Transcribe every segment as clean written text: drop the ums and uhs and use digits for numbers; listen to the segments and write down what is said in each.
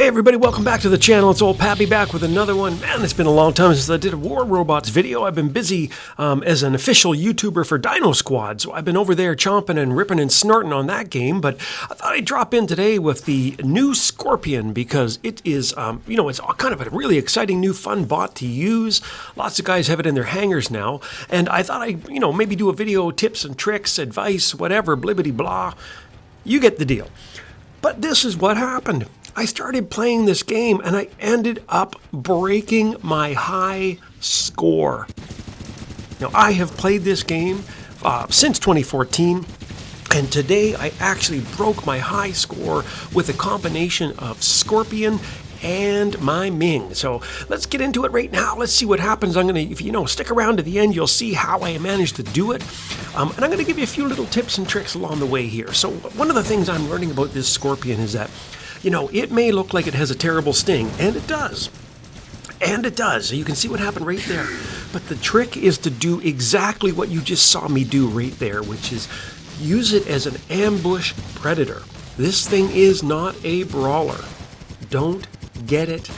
Hey everybody, welcome back to the channel. It's old Pappy back with another one. Man, it's been a long time since I did a War Robots video. I've been busy as an official YouTuber for Dino Squad, so I've been over there chomping and ripping and snorting on that game, but I thought I'd drop in today with the new Scorpion because it is, it's kind of a really exciting new fun bot to use. Lots of guys have it in their hangars now, and I thought I'd, maybe do a video, tips and tricks, advice, whatever, blibbity blah. You get the deal. But this is what happened. I started playing this game and I ended up breaking my high score. Now, I have played this game since 2014, and today I actually broke my high score with a combination of Scorpion and my Ming. So let's get into it right now. Let's see what happens. If you stick around to the end, you'll see how I managed to do it. And I'm going to give you a few little tips and tricks along the way here. So one of the things I'm learning about this Scorpion is that, it may look like it has a terrible sting, and it does. And it does. So you can see what happened right there. But the trick is to do exactly what you just saw me do right there, which is use it as an ambush predator. This thing is not a brawler. Don't get it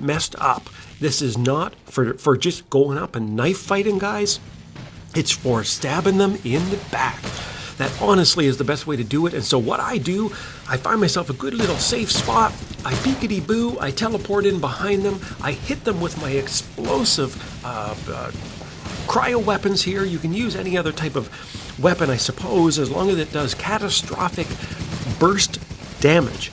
messed up. This is not for just going up and knife fighting guys. It's for stabbing them in the back. That honestly is the best way to do it. And so what I do, I find myself a good little safe spot. I peekity-boo, I teleport in behind them. I hit them with my explosive cryo weapons here. You can use any other type of weapon, I suppose, as long as it does catastrophic burst damage.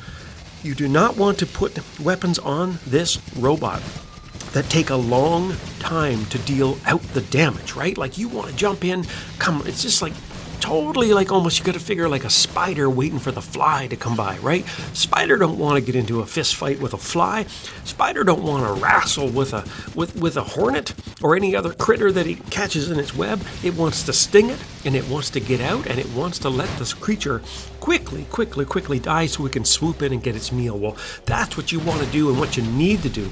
You do not want to put weapons on this robot that take a long time to deal out the damage, right? Like you want to jump in, it's just like totally like almost you got to figure like a spider waiting for the fly to come by, right? Spider don't want to get into a fist fight with a fly. Spider don't want to wrestle with a hornet or any other critter that it catches in its web. It wants to sting it, and it wants to get out, and it wants to let this creature quickly die so it can swoop in and get its meal. Well, that's what you want to do and what you need to do.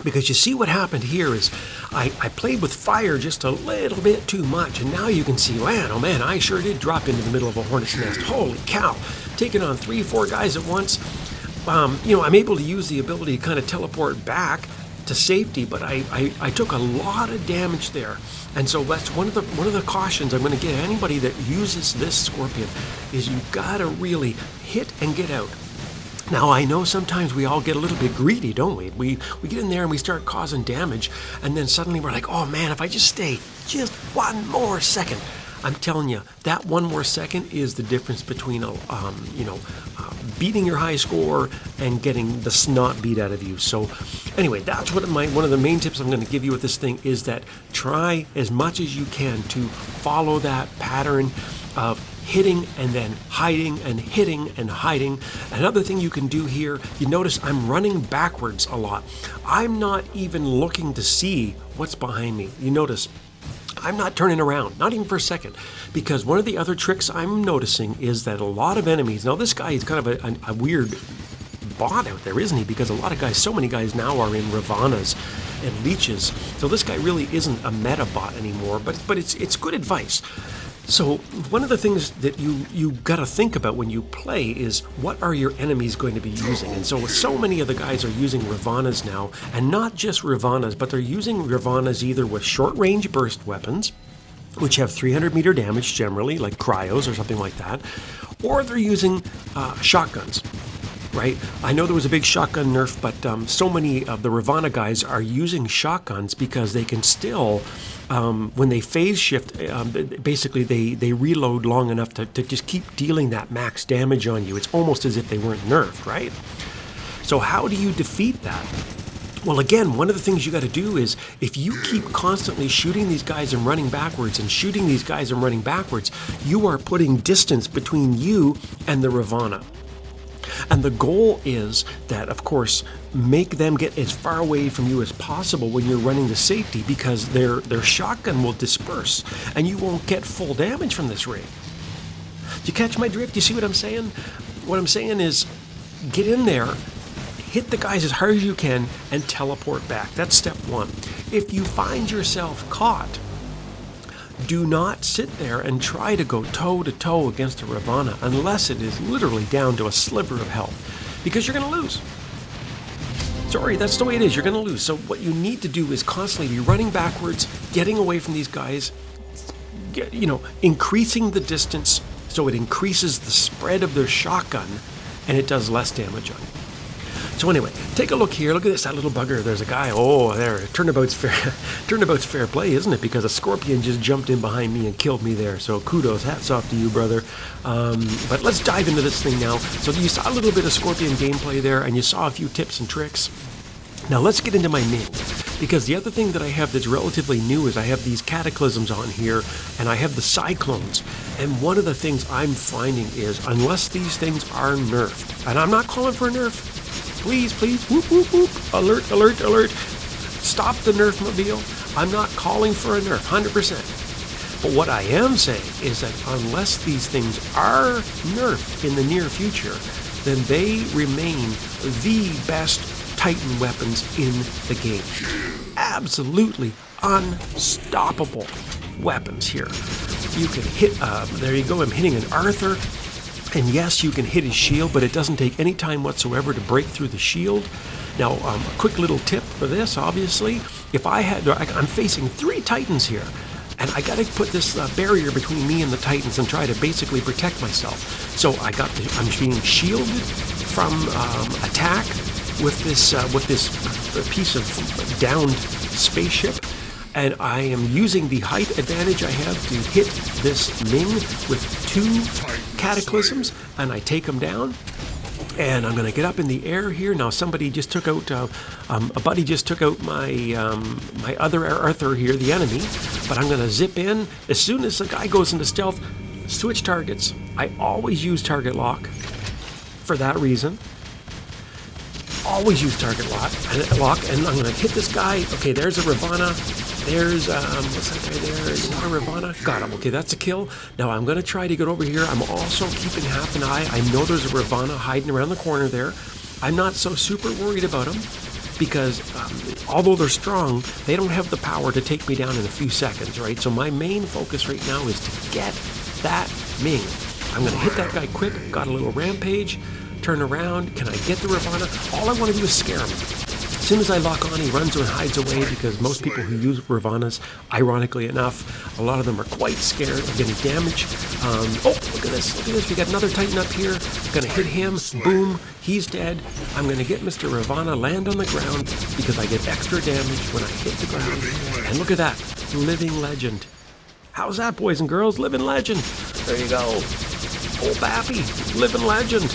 Because you see what happened here is I played with fire just a little bit too much, and now you can see, man, oh man, I sure did drop into the middle of a hornet's nest. Holy cow, taking on 3-4 guys at once. I'm able to use the ability to kind of teleport back to safety, but I took a lot of damage there. And so that's one of the cautions I'm going to give anybody that uses this Scorpion is you gotta really hit and get out. Now, I know sometimes we all get a little bit greedy, don't we? We get in there and we start causing damage, and then suddenly we're like, oh man, if I just stay just one more second. I'm telling you, that one more second is the difference between beating your high score and getting the snot beat out of you. So anyway, that's what one of the main tips I'm going to give you with this thing is that try as much as you can to follow that pattern of hitting and then hiding and hitting and hiding. Another thing you can do here, you notice I'm running backwards a lot. I'm not even looking to see what's behind me. You notice I'm not turning around, not even for a second, because one of the other tricks I'm noticing is that a lot of enemies, now this guy is kind of a weird bot out there, isn't he? Because a lot of guys, so many guys now are in Ravanas and leeches, so this guy really isn't a meta bot anymore, but it's good advice. So one of the things that you got to think about when you play is what are your enemies going to be using? And so many of the guys are using Ravanas now, and not just Ravanas, but they're using Ravanas either with short-range burst weapons, which have 300-meter damage generally, like cryos or something like that, or they're using shotguns. Right? I know there was a big shotgun nerf, but so many of the Ravana guys are using shotguns because they can still, when they phase shift, basically they reload long enough to just keep dealing that max damage on you. It's almost as if they weren't nerfed, right? So how do you defeat that? Well, again, one of the things you got to do is if you keep constantly shooting these guys and running backwards and shooting these guys and running backwards, you are putting distance between you and the Ravana. And the goal is that, of course, make them get as far away from you as possible when you're running to safety, because their shotgun will disperse and you won't get full damage from this rig. Do you catch my drift? Do you see what I'm saying? What I'm saying is get in there, hit the guys as hard as you can, and teleport back. That's step one. If you find yourself caught, do not sit there and try to go toe-to-toe against a Ravana unless it is literally down to a sliver of health. because you're going to lose. Sorry, that's the way it is. You're going to lose. So what you need to do is constantly be running backwards, getting away from these guys, increasing the distance so it increases the spread of their shotgun and it does less damage on you. So anyway, take a look here. Look at this, that little bugger. There's a guy. Oh, there. Turnabout's fair play, isn't it? Because a scorpion just jumped in behind me and killed me there. So kudos, hats off to you, brother. But let's dive into this thing now. So you saw a little bit of scorpion gameplay there, and you saw a few tips and tricks. Now let's get into my Ming, because the other thing that I have that's relatively new is I have these cataclysms on here, and I have the cyclones. And one of the things I'm finding is, unless these things are nerfed, and I'm not calling for a nerf, please, whoop, whoop, whoop, alert, alert, alert, stop the nerf mobile. I'm not calling for a nerf, 100%. But what I am saying is that unless these things are nerfed in the near future, then they remain the best Titan weapons in the game. Absolutely unstoppable weapons here. You can hit, there you go, I'm hitting an Arthur. And yes, you can hit his shield, but it doesn't take any time whatsoever to break through the shield. Now, a quick little tip for this, obviously, if I'm facing 3 Titans here, and I got to put this barrier between me and the Titans and try to basically protect myself. So I'm being shielded from attack with this piece of downed spaceship. And I am using the height advantage I have to hit this Ming with 2 cataclysms, and I take them down. And I'm going to get up in the air here. Now somebody just took out, a buddy just took out my other Arthur here, the enemy. But I'm going to zip in. As soon as the guy goes into stealth, switch targets. I always use target lock for that reason. Always use target lock, and I'm going to hit this guy. Okay, there's a Ravana. There's, what's that guy there? Is that a Ravana? Got him. Okay, that's a kill. Now I'm going to try to get over here. I'm also keeping half an eye. I know there's a Ravana hiding around the corner there. I'm not so super worried about him because although they're strong, they don't have the power to take me down in a few seconds, right? So my main focus right now is to get that Ming. I'm going to hit that guy quick. Got a little rampage. Turn around. Can I get the Ravana? All I want to do is scare him. As soon as I lock on, he runs and hides away because most people who use Ravanas, ironically enough, a lot of them are quite scared of getting damage. Oh, look at this. Look at this. We got another Titan up here. Going to hit him. Boom. He's dead. I'm going to get Mr. Ravana, land on the ground because I get extra damage when I hit the ground. And look at that. Living legend. How's that, boys and girls? Living legend. There you go. Old Pappy. Living legend.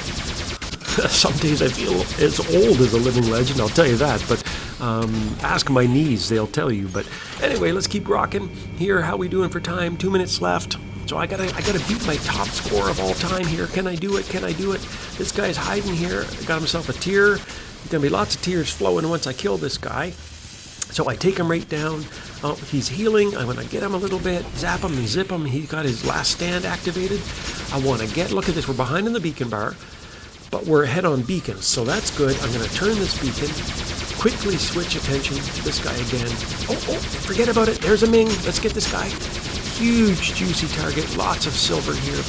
Some days I feel as old as a living legend, I'll tell you that, but ask my knees, they'll tell you. But anyway, let's keep rocking here. How we doing for time? 2 minutes left. So I gotta beat my top score of all time here. Can I do it? Can I do it? This guy's hiding here. Got himself a tear. There's gonna be lots of tears flowing once I kill this guy. So I take him right down. Oh, he's healing. I'm gonna get him a little bit, zap him and zip him. He got his last stand activated. I wanna look at this, we're behind in the beacon bar. But we're ahead on beacons, so that's good. I'm going to turn this beacon, quickly switch attention to this guy again. Oh, forget about it. There's a Ming. Let's get this guy. Huge, juicy target. Lots of silver here.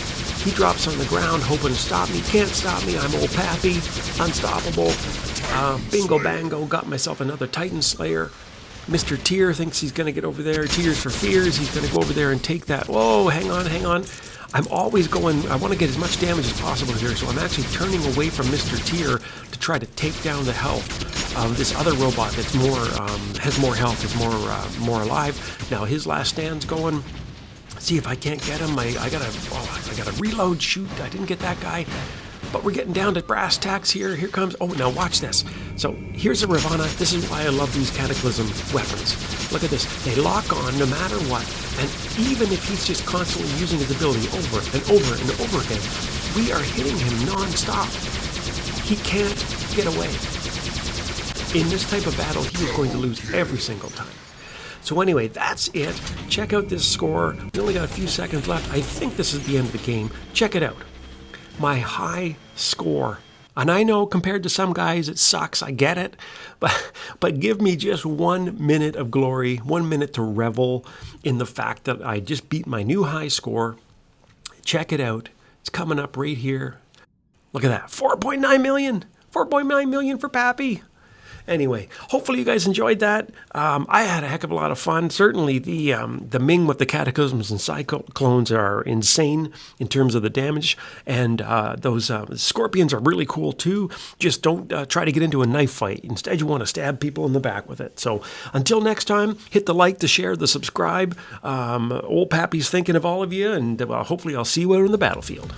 He drops on the ground, hoping to stop me. Can't stop me. I'm old Pappy. Unstoppable. Bingo bango. Got myself another Titan Slayer. Mr. Tear thinks he's going to get over there. Tears for fears. He's going to go over there and take that. Whoa, hang on. I'm always going, I want to get as much damage as possible here, so I'm actually turning away from Mr. Tear to try to take down the health of this other robot that's has more health, is more alive. Now his last stand's going. See if I can't get him. I gotta reload. Shoot, I didn't get that guy. But we're getting down to brass tacks here. Here comes, oh, now watch this. So here's a Ravana. This is why I love these Cataclysm weapons. Look at this. They lock on no matter what. And even if he's just constantly using his ability over and over and over again, we are hitting him non-stop. He can't get away. In this type of battle, he is going to lose every single time. So anyway, that's it. Check out this score. We only got a few seconds left. I think this is the end of the game. Check it out. My high score. And I know compared to some guys it sucks, I get it, but give me just 1 minute of glory, 1 minute to revel in the fact that I just beat my new high score. Check it out. It's coming up right here. Look at that, 4.9 million. 4.9 million for Pappy. Anyway, hopefully you guys enjoyed that. I had a heck of a lot of fun. Certainly the Ming with the Cataclysms and Cyclones are insane in terms of the damage. And those Scorpions are really cool too. Just don't try to get into a knife fight. Instead, you want to stab people in the back with it. So until next time, hit the like, the share, the subscribe. Old Pappy's thinking of all of you. And hopefully I'll see you out on the battlefield.